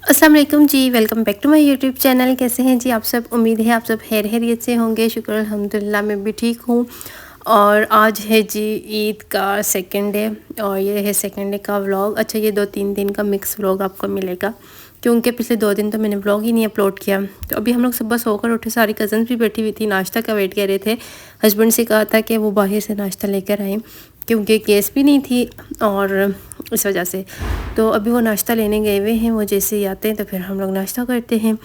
अस्सलाम वालेकुम जी, welcome back to my YouTube channel. कैसे हैं जी आप सब? उम्मीद है आप सब खैरियत से होंगे। शुक्र अल्हम्दुलिल्लाह मैं भी ठीक हूँ। और आज है जी ईद का सेकंड डे और ये है सेकंड डे का व्लॉग। अच्छा, ये 2-3 दिन का मिक्स व्लॉग आपको मिलेगा क्योंकि पिछले 2 दिन तो मैंने व्लॉग ही नहीं अपलोड किया। तो अभी हम लोग सुबह सोकर उठे, सारी कज़न्स भी बैठी हुई थी, नाश्ता का वेट कर रहे थे। हस्बैंड से कहा था कि वो बाहर से नाश्ता लेकर आएँ क्योंकि गैस भी नहीं थी और इस वजह से। तो अभी वो नाश्ता लेने गए हुए हैं। वो जैसे ही आते हैं तो फिर हम लोग नाश्ता करते हैं।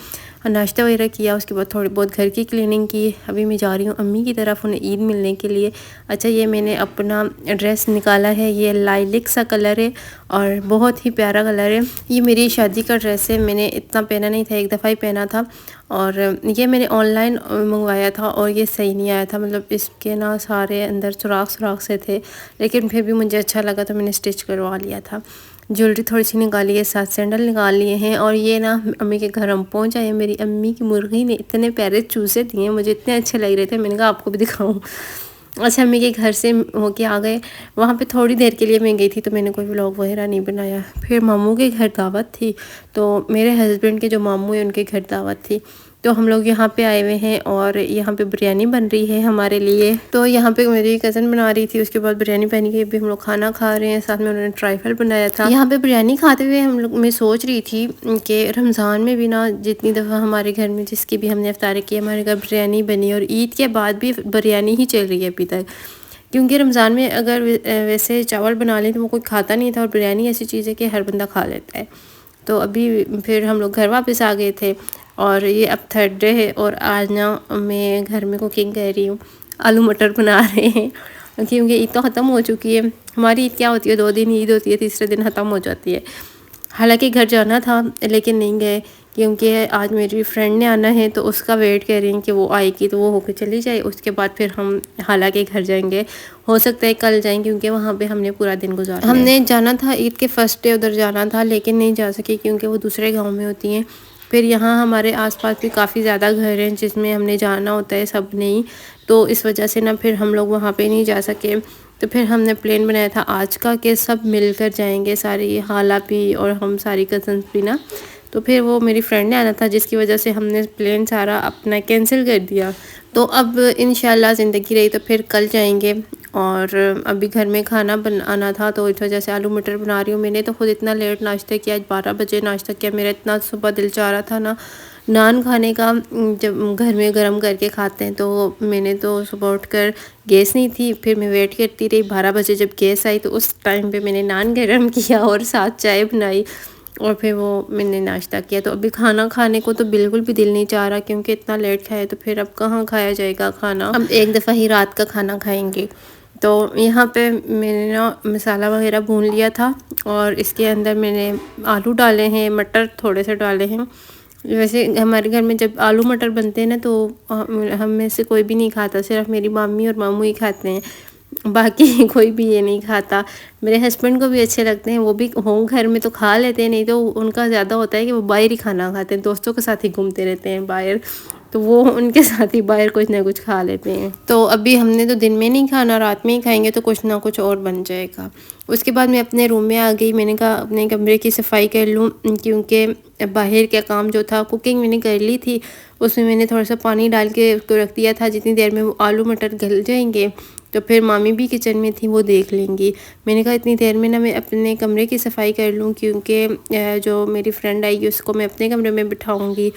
और नाश्ता वगैरह किया, उसके बाद थोड़ी बहुत घर की क्लीनिंग की। अभी मैं जा रही हूँ अम्मी की तरफ उन्हें ईद मिलने के लिए। अच्छा, ये मैंने अपना ड्रेस निकाला है, ये लाइलिक सा कलर है और बहुत ही प्यारा कलर है। ये मेरी शादी का ड्रेस है, मैंने इतना पहना नहीं था, एक दफ़ा ही पहना था। और ये मैंने ऑनलाइन मंगवाया था और ये सही नहीं आया था, मतलब इसके ना सारे अंदर सुराख सुराख से थे, लेकिन फिर भी मुझे अच्छा लगा तो मैंने स्टिच करवा लिया था। ज्वेलरी थोड़ी सी निकाली है, 7 सैंडल निकाल लिए हैं। और ये ना अम्मी के घर हम पहुंच आए। मेरी अम्मी की मुर्गी ने इतने प्यारे चूसे दिए, मुझे इतने अच्छे लग रहे थे, मैंने कहा आपको भी दिखाऊं। अच्छा, अम्मी के घर से होके आ गए। वहाँ पे थोड़ी देर के लिए मैं गई थी तो मैंने कोई व्लॉग वगैरह नहीं बनाया। फिर मामू के घर दावत थी, तो मेरे हस्बैंड के जो मामू हैं उनके घर दावत थी, तो हम लोग यहाँ पे आए हुए हैं और यहाँ पे बिरयानी बन रही है हमारे लिए। तो यहाँ पे मेरी कज़न बना रही थी, उसके बाद बिरयानी बन गई। अभी हम लोग खाना खा रहे हैं, साथ में उन्होंने ट्राइफल बनाया था। यहाँ पे बिरयानी खाते हुए हम लोग, मैं सोच रही थी कि रमज़ान में भी ना जितनी दफ़ा हमारे घर में जिसकी भी हमने इफ्तारी की, हमारे घर बिरयानी बनी और ईद के बाद भी बिरयानी ही चल रही है अभी तक। क्योंकि रमज़ान में अगर वैसे चावल बना लें तो वो कोई खाता नहीं था, और बिरयानी ऐसी चीज़ है कि हर बंदा खा लेता है। तो अभी फिर हम लोग घर वापस आ गए थे और ये अब थर्ड डे है और आज ना मैं घर में कुकिंग कर रही हूँ। आलू मटर बना रहे हैं क्योंकि ईद तो ख़त्म हो चुकी है। हमारी ईद क्या होती है, 2 दिन ईद होती है, तीसरे दिन ख़त्म हो जाती है। हालांकि घर जाना था लेकिन नहीं गए क्योंकि आज मेरी फ्रेंड ने आना है, तो उसका वेट कर रही हैं कि वो आएगी तो वो होकर चली जाए, उसके बाद फिर हम हालांकि घर जाएंगे। हो सकता है कल जाएं क्योंकि वहाँ पे हमने पूरा दिन गुजारा। हमने जाना था ईद के फर्स्ट डे उधर जाना था, लेकिन नहीं जा सके क्योंकि वो दूसरे गाँव में होती हैं। फिर यहाँ हमारे आसपास भी काफ़ी ज़्यादा घर हैं जिसमें हमने जाना होता है, सब नहीं, तो इस वजह से ना फिर हम लोग वहाँ पे नहीं जा सके। तो फिर हमने प्लान बनाया था आज का कि सब मिलकर जाएंगे, सारी खाला भी और हम सारी कज़न्स भी ना। तो फिर वो मेरी फ्रेंड ने आना था जिसकी वजह से हमने प्लान सारा अपना कैंसिल कर दिया। तो अब इंशाल्लाह ज़िंदगी रही तो फिर कल जाएंगे। और अभी घर में खाना बनाना था तो इस वजह से आलू मटर बना रही हूँ। मैंने तो खुद इतना लेट नाश्ता किया, आज 12 बजे नाश्ता किया। मेरा इतना सुबह दिल चाह रहा था ना नान खाने का, जब घर में गरम करके खाते हैं, तो मैंने तो सुबह उठकर गैस नहीं थी, फिर मैं वेट करती रही। 12 बजे जब गैस आई तो उस टाइम पे मैंने नान गरम किया और साथ चाय बनाई और फिर वो मैंने नाश्ता किया। तो अभी खाना खाने को तो बिल्कुल भी दिल नहीं चाह रहा क्योंकि इतना लेट खाया, तो फिर अब कहाँ खाया जाएगा खाना। अब एक दफ़ा ही रात का खाना खाएंगे। तो यहाँ पे मैंने ना मसाला वगैरह भून लिया था और इसके अंदर मैंने आलू डाले हैं, मटर थोड़े से डाले हैं। वैसे हमारे घर में जब आलू मटर बनते हैं ना तो हम में से कोई भी नहीं खाता, सिर्फ मेरी मामी और मामू ही खाते हैं, बाकी कोई भी ये नहीं खाता। मेरे हस्बैंड को भी अच्छे लगते हैं, वो भी हों घर में तो खा लेते हैं, नहीं तो उनका ज़्यादा होता है कि वो बाहर ही खाना खाते हैं, दोस्तों के साथ ही घूमते रहते हैं बाहर, तो वो उनके साथ ही बाहर कुछ ना कुछ खा लेते हैं। तो अभी हमने तो दिन में नहीं खाना, रात में ही खाएंगे, तो कुछ ना कुछ और बन जाएगा। उसके बाद मैं अपने रूम में आ गई। मैंने कहा अपने कमरे की सफाई कर लूँ क्योंकि बाहर का काम जो था, कुकिंग मैंने कर ली थी, उसमें मैंने थोड़ा सा पानी डाल के उसको रख दिया था। जितनी देर में वो आलू मटर गल जाएंगे तो फिर मामी भी किचन में थी, वो देख लेंगी। मैंने कहा इतनी देर में ना मैं अपने कमरे की सफाई कर लूँ क्योंकि जो मेरी फ्रेंड आएगी उसको मैं अपने कमरे में बिठाऊँगी।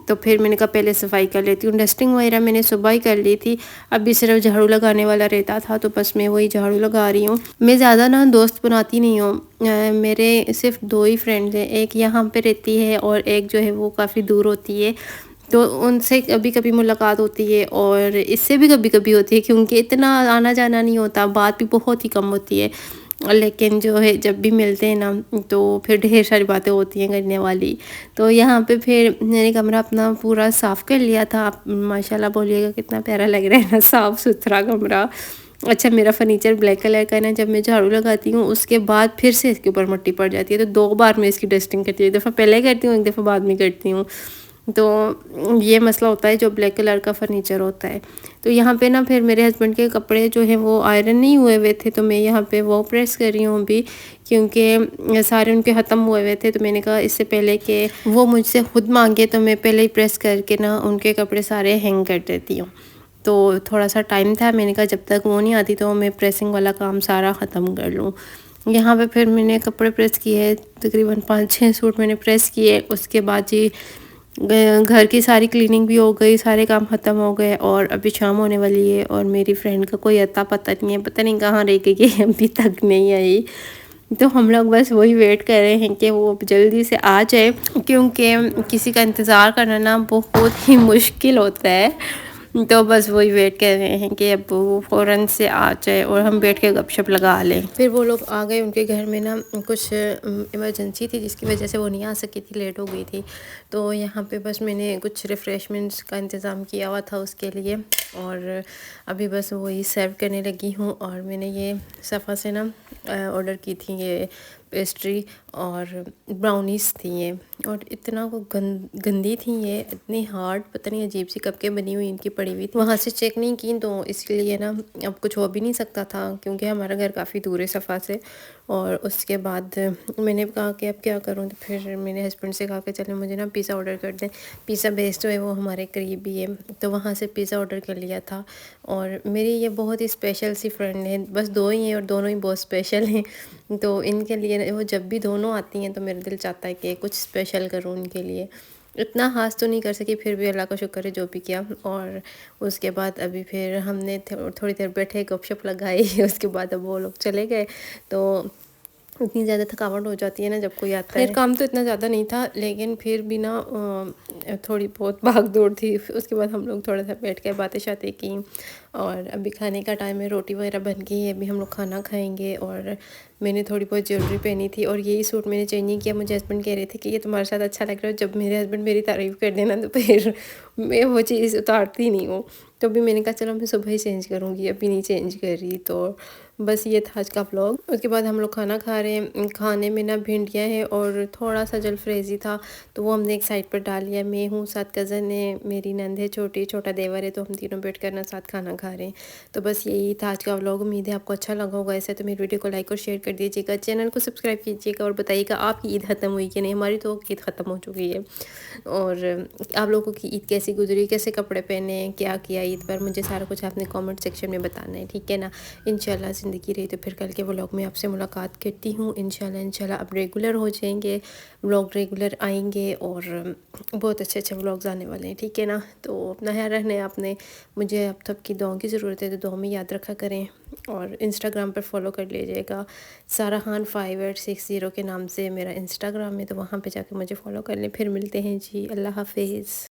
तो फिर मैंने कहा पहले सफाई कर लेती हूँ। डस्टिंग वगैरह मैंने सुबह ही कर ली थी, अभी सिर्फ झाड़ू लगाने वाला रहता था, तो बस मैं वही झाड़ू लगा रही हूँ। मैं ज़्यादा ना दोस्त बनाती नहीं हूँ, मेरे सिर्फ 2 ही फ्रेंड्स हैं, एक यहाँ पे रहती है और एक जो है वो काफ़ी दूर होती है, तो उनसे कभी कभी मुलाकात होती है और इससे भी कभी कभी होती है क्योंकि इतना आना जाना नहीं होता, बात भी बहुत ही कम होती है। लेकिन जो है जब भी मिलते हैं ना तो फिर ढेर सारी बातें होती हैं करने वाली। तो यहाँ पे फिर मैंने कमरा अपना पूरा साफ़ कर लिया था। आप माशाल्लाह बोलिएगा कितना प्यारा लग रहा है ना, साफ़ सुथरा कमरा। अच्छा, मेरा फर्नीचर ब्लैक कलर का है ना, जब मैं झाड़ू लगाती हूँ उसके बाद फिर से इसके ऊपर मिट्टी पड़ जाती है, तो 2 बार मैं इसकी डस्टिंग करती हूँ। एक दफ़ा पहले करती हूँ, एक दफ़ा बाद में करती हूँ। तो ये मसला होता है जो ब्लैक कलर का फ़र्नीचर होता है। तो यहाँ पे ना फिर मेरे हस्बैंड के कपड़े जो हैं वो आयरन नहीं हुए हुए थे, तो मैं यहाँ पे वो प्रेस कर रही हूँ अभी, क्योंकि सारे उनके ख़त्म हुए हुए थे। तो मैंने कहा इससे पहले कि वो मुझसे खुद मांगे तो मैं पहले ही प्रेस करके ना उनके कपड़े सारे हैंग कर देती हूँ। तो थोड़ा सा टाइम था, मैंने कहा जब तक वो नहीं आती तो मैं प्रेसिंग वाला काम सारा ख़त्म कर लूँ। यहाँ पे फिर मैंने कपड़े प्रेस किए, तकरीबन 5-6 सूट मैंने प्रेस किए। उसके बाद जी घर की सारी क्लीनिंग भी हो गई, सारे काम ख़त्म हो गए और अभी शाम होने वाली है और मेरी फ्रेंड का कोई अता पता नहीं है, पता नहीं कहाँ रह गई है, अभी तक नहीं आई। तो हम लोग बस वही वेट कर रहे हैं कि वो जल्दी से आ जाए, क्योंकि किसी का इंतज़ार करना ना बहुत ही मुश्किल होता है। तो बस वही वेट कर रहे हैं कि अब वो फ़ौरन से आ जाए और हम बैठ के गपशप लगा लें। फिर वो लोग आ गए, उनके घर में ना कुछ इमरजेंसी थी जिसकी वजह से वो नहीं आ सकी थी, लेट हो गई थी। तो यहाँ पे बस मैंने कुछ रिफ़्रेशमेंट्स का इंतज़ाम किया हुआ था उसके लिए, और अभी बस वही सर्व करने लगी हूँ। और मैंने ये सफ़ा से ना ऑर्डर की थी ये पेस्ट्री, और ब्राउनीज़ थी ये, और इतना वो गंदी थी ये, इतनी हार्ड, पता नहीं अजीब सी कब के बनी हुई इनकी पड़ी हुई थी। वहाँ से चेक नहीं की तो इसलिए ना अब कुछ हो भी नहीं सकता था, क्योंकि हमारा घर काफ़ी दूर है सफ़ा से। और उसके बाद मैंने कहा कि अब क्या करूँ, तो फिर मेरे हस्बैंड से कहा कि चले मुझे ना पिज़्ज़ा ऑर्डर कर दें। पिज़्ज़ा बेस जो है वो हमारे करीब ही है, तो वहाँ से पिज़्ज़ा ऑर्डर कर लिया था। और मेरी ये बहुत ही स्पेशल सी फ्रेंड है, बस 2 ही हैं और दोनों ही बहुत स्पेशल हैं। तो इनके लिए वो जब भी दोनों आती हैं तो मेरा दिल चाहता है कि कुछ स्पेशल करूँ उनके लिए। इतना ख़ास तो नहीं कर सकी, फिर भी अल्लाह का शुक्र है जो भी किया। और उसके बाद अभी फिर हमने थोड़ी देर बैठे, गपशप लगाई। उसके बाद अब वो लोग चले गए। तो इतनी ज़्यादा थकावट हो जाती है ना जब कोई आता है। काम तो इतना ज़्यादा नहीं था, लेकिन फिर भी ना थोड़ी बहुत भाग दौड़ थी। फिर उसके बाद हम लोग थोड़ा सा बैठ के बातें शातें की, और अभी खाने का टाइम है, रोटी वगैरह बन गई है, अभी हम लोग खाना खाएंगे। और मैंने थोड़ी बहुत ज्वेलरी पहनी थी, और यही सूट मैंने चेंज नहीं किया। मुझे हस्बैंड कह रहे थे कि ये तुम्हारे साथ अच्छा लग रहा है। जब मेरे हस्बैंड मेरी तारीफ़ कर देना तो फिर मैं वो चीज़ उतारती नहीं हूँ। तो अभी मैंने कहा चलो मैं सुबह ही चेंज करूँगी, अभी नहीं चेंज कर रही। तो बस ये था आज का व्लॉग। उसके बाद हम लोग खाना खा रहे हैं। खाने में ना भिंडियाँ हैं और थोड़ा सा जलफ्रेज़ी था, तो वो हमने एक साइड पर डाल लिया। मैं हूँ, साथ कज़न है, मेरी नंद है छोटी, छोटा देवर है, तो हम तीनों बैठ कर ना साथ खाना खा रहे हैं। तो बस यही था आज का व्लॉग। उम्मीद है आपको अच्छा लगा होगा। ऐसे तो मेरी वीडियो को लाइक और शेयर कर दीजिएगा, चैनल को सब्सक्राइब कीजिएगा, और बताइएगा आपकी ईद ख़त्म हुई कि नहीं। हमारी तो ईद ख़त्म हो चुकी है। और आप लोगों की ईद कैसी गुजरी, कैसे कपड़े पहने, क्या किया ईद पर, मुझे सारा कुछ आपने कमेंट सेक्शन में बताना है, ठीक है ना। इंशाल्लाह ज़िंदगी रही तो फिर कल के व्लॉग में आपसे मुलाकात करती हूँ। इंशाल्लाह अब रेगुलर हो जाएंगे व्लॉग, रेगुलर आएंगे, और बहुत अच्छे अच्छे व्लॉग्स आने वाले हैं, ठीक है ना। तो अपना ख्याल रखना है आपने। मुझे अब तक की दुआओं की ज़रूरत है, तो दुआ में याद रखा करें। और इंस्टाग्राम पर फॉलो कर लीजिएगा, सारा खान 5860 के नाम से मेरा इंस्टाग्राम है, तो वहाँ पे जाके मुझे फॉलो कर लें। फिर मिलते हैं जी, अल्लाह हाफिज़।